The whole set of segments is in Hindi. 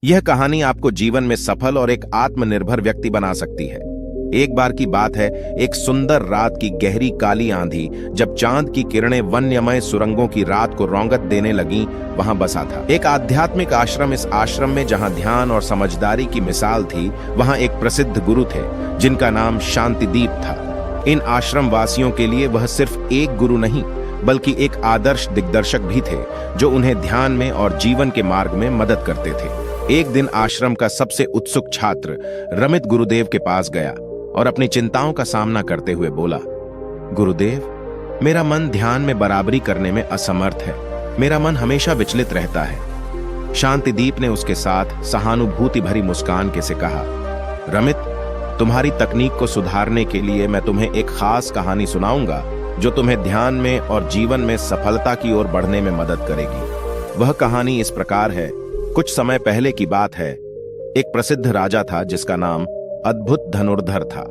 यह कहानी आपको जीवन में सफल और एक आत्मनिर्भर व्यक्ति बना सकती है। एक बार की बात है, एक सुंदर रात की गहरी काली आंधी जब चांद की किरणें वन्यमय सुरंगों की रात को रौनक देने लगीं, वहां बसा था एक आध्यात्मिक आश्रम। इस आश्रम में जहां ध्यान और समझदारी की मिसाल थी, वहां एक प्रसिद्ध गुरु थे जिनका नाम शांतिदीप था। इन आश्रम वासियों के लिए वह सिर्फ एक गुरु नहीं, बल्कि एक आदर्श दिग्दर्शक भी थे जो उन्हें ध्यान में और जीवन के मार्ग में मदद करते थे। एक दिन आश्रम का सबसे उत्सुक छात्र रमित गुरुदेव के पास गया और अपनी चिंताओं का सामना करते हुए बोला, गुरुदेव, मेरा मन ध्यान में बराबरी करने में असमर्थ है। मेरा मन हमेशा विचलित रहता है। शांतिदीप ने उसके साथ सहानुभूति भरी मुस्कान के से कहा, रमित, तुम्हारी तकनीक को सुधारने के लिए मैं तुम्हें एक खास कहानी सुनाऊंगा जो तुम्हें ध्यान में और जीवन में सफलता की ओर बढ़ने में मदद करेगी। वह कहानी इस प्रकार है। कुछ समय पहले की बात है। एक प्रसिद्ध राजा था जिसका नाम अद्भुत धनुर्धर था।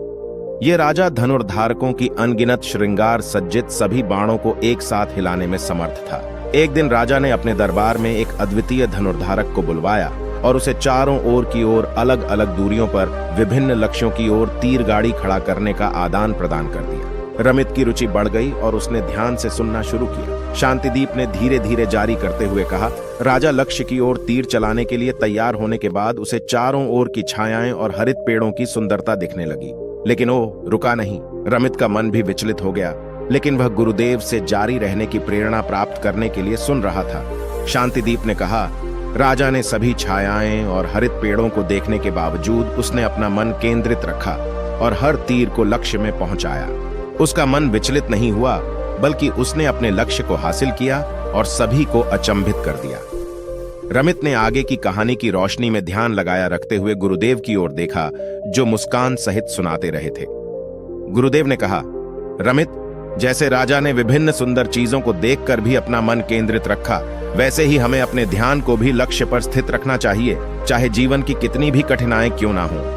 यह राजा धनुर्धारकों की अनगिनत श्रृंगार सज्जित सभी बाणों को एक साथ हिलाने में समर्थ था। एक दिन राजा ने अपने दरबार में एक अद्वितीय धनुर्धारक को बुलवाया और उसे चारों ओर की ओर अलग अलग दूरियों पर विभिन्न लक्ष्यों की ओर तीर गाड़ी खड़ा करने का आदान प्रदान कर दिया। रमित की रुचि बढ़ गई और उसने ध्यान से सुनना शुरू किया। शांतिदीप ने धीरे धीरे जारी करते हुए कहा, राजा लक्ष्य की ओर तीर चलाने के लिए तैयार होने के बाद उसे चारों ओर की छायाएं और हरित पेड़ों की सुंदरता दिखने लगी। लेकिन वो रुका नहीं। रमित का मन भी विचलित हो गया, लेकिन वह गुरुदेव से जारी रहने की प्रेरणा प्राप्त करने के लिए सुन रहा था। शांतिदीप ने कहा, राजा ने सभी छायाएं और हरित पेड़ों को देखने के बावजूद उसने अपना मन केंद्रित रखा और हर तीर को लक्ष्य में पहुंचाया। उसका मन विचलित नहीं हुआ, बल्कि उसने अपने लक्ष्य को हासिल किया और सभी को अचंभित कर दिया। रमित ने आगे की कहानी की रोशनी में ध्यान लगाया रखते हुए गुरुदेव की ओर देखा, जो मुस्कान सहित सुनाते रहे थे। गुरुदेव ने कहा, रमित, जैसे राजा ने विभिन्न सुंदर चीजों को देखकर भी अपना मन केंद्रित रखा, वैसे ही हमें अपने ध्यान को भी लक्ष्य पर स्थित रखना चाहिए, चाहे जीवन की कितनी भी कठिनाई क्यों ना हो।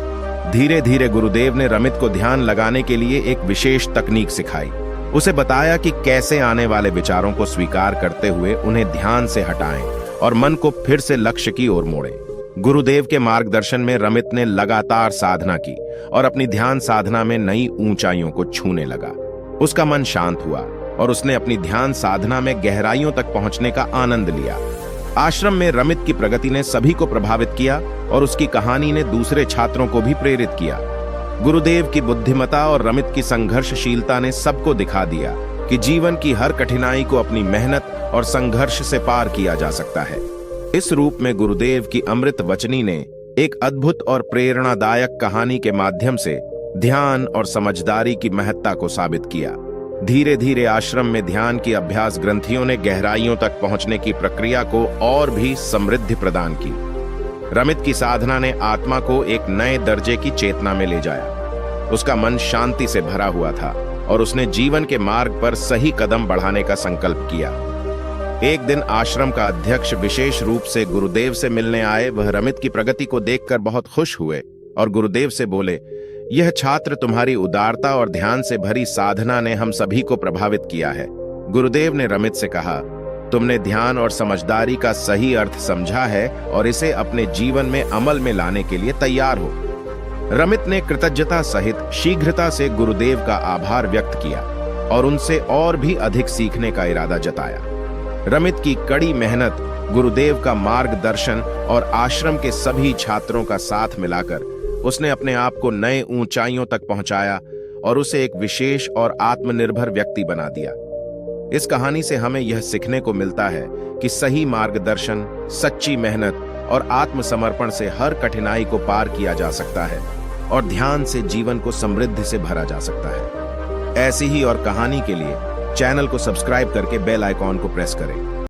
धीरे धीरे गुरुदेव ने रमित को ध्यान लगाने के लिए एक विशेष तकनीक सिखाई। उसे बताया कि कैसे आने वाले विचारों को स्वीकार करते हुए उन्हें ध्यान से हटाएं और मन को फिर से लक्ष्य की ओर मोड़ें। गुरुदेव के मार्गदर्शन में रमित ने लगातार साधना की और अपनी ध्यान साधना में नई ऊंचाइयों को छूने लगा। उसका मन शांत हुआ और उसने अपनी ध्यान साधना में गहराइयों तक पहुंचने का आनंद लिया। आश्रम में रमित की प्रगति ने सभी को प्रभावित किया और उसकी कहानी ने दूसरे छात्रों को भी प्रेरित किया। गुरुदेव की बुद्धिमत्ता और रमित की संघर्षशीलता ने सबको दिखा दिया कि जीवन की हर कठिनाई को अपनी मेहनत और संघर्ष से पार किया जा सकता है। इस रूप में गुरुदेव की अमृत वचनी ने एक अद्भुत और प्रेरणादायक कहानी के माध्यम से ध्यान और समझदारी की महत्ता को साबित किया। धीरे धीरे आश्रम में ध्यान की अभ्यास ग्रंथियों ने गहराइयों तक पहुंचने की प्रक्रिया को और भी समृद्धि प्रदान की। रमित की साधना ने आत्मा को एक नए दर्जे की चेतना में ले जाया। उसका मन शांति से भरा हुआ था और उसने जीवन के मार्ग पर सही कदम बढ़ाने का संकल्प किया। एक दिन आश्रम का अध्यक्ष विशेष रूप से गुरुदेव से मिलने आए। वह रमित की प्रगति को देखकर बहुत खुश हुए और गुरुदेव से बोले, यह छात्र तुम्हारी उदारता और ध्यान से भरी साधना ने हम सभी को प्रभावित किया है। गुरुदेव ने रमित से कहा, तुमने ध्यान और समझदारी का सही अर्थ समझा है और इसे अपने जीवन में अमल में लाने के लिए तैयार हो। रमित ने कृतज्ञता सहित शीघ्रता से गुरुदेव का आभार व्यक्त किया और उनसे और भी अधिक सीखने का इरादा जताया। रमित की कड़ी मेहनत, गुरुदेव का मार्गदर्शन और आश्रम के सभी छात्रों का साथ मिलाकर उसने अपने आप को नए ऊंचाइयों तक पहुंचाया और उसे एक विशेष और आत्मनिर्भर व्यक्ति बना दिया। इस कहानी से हमें यह सीखने को मिलता है कि सही मार्गदर्शन, सच्ची मेहनत और आत्मसमर्पण से हर कठिनाई को पार किया जा सकता है और ध्यान से जीवन को समृद्धि से भरा जा सकता है। ऐसी ही और कहानी के लिए चैनल को सब्सक्राइब करके बेल आइकॉन को प्रेस करें।